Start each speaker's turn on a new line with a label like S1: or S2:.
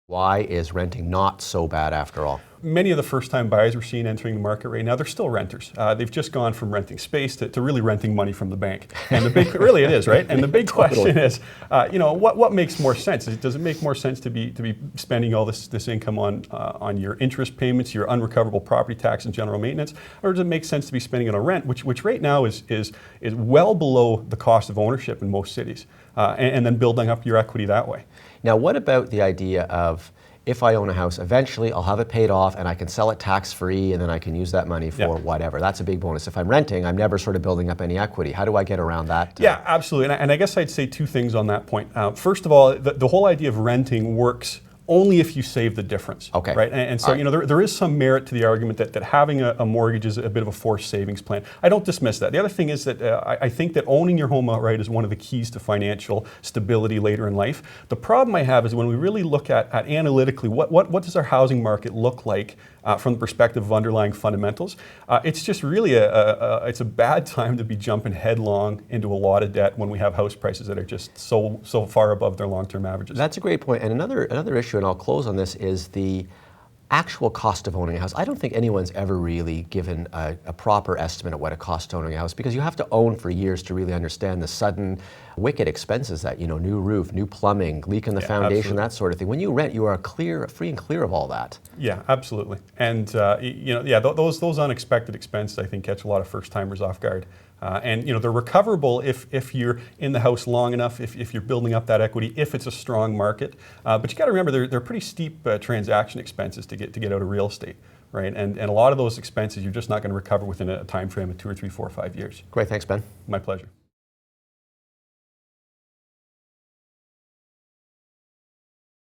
S1: Why is renting not so bad after all?
S2: Many of the first-time buyers we're seeing entering the market right now, they're still renters. They've just gone from renting space to really renting money from the bank. And the big, really it is, right? And the big question is, what makes more sense? Does it make more sense to be spending all this income on your interest payments, your unrecoverable property tax and general maintenance, or does it make sense to be spending it on rent, which right now is well below the cost of ownership in most cities, and then building up your equity that way?
S1: Now, what about the idea of, if I own a house, eventually I'll have it paid off and I can sell it tax-free and then I can use that money for whatever. That's a big bonus. If I'm renting, I'm never sort of building up any equity. How do I get around that?
S2: Yeah, absolutely. And I guess I'd say two things on that point. First of all, the whole idea of renting works only if you save the difference.
S1: Okay.
S2: Right? And so, there is some merit to the argument that having a mortgage is a bit of a forced savings plan. I don't dismiss that. The other thing is that I think that owning your home outright is one of the keys to financial stability later in life. The problem I have is when we really look at analytically, what does our housing market look like from the perspective of underlying fundamentals? It's just really it's a bad time to be jumping headlong into a lot of debt when we have house prices that are just so far above their long-term averages.
S1: That's a great point. And another issue, and I'll close on this, is the actual cost of owning a house. I don't think anyone's ever really given a proper estimate of what it costs to own a house, because you have to own for years to really understand the sudden wicked expenses that, new roof, new plumbing, leak in the foundation, that sort of thing. When you rent, you are free and clear of all that.
S2: Yeah, absolutely. And those unexpected expenses, I think, catch a lot of first-timers off guard. And they're recoverable if you're in the house long enough, if you're building up that equity, if it's a strong market. But you got to remember, they're pretty steep transaction expenses to get out of real estate, right? And a lot of those expenses you're just not going to recover within a time frame of 2 or 3, 4, or 5 years.
S1: Great, thanks, Ben.
S2: My pleasure.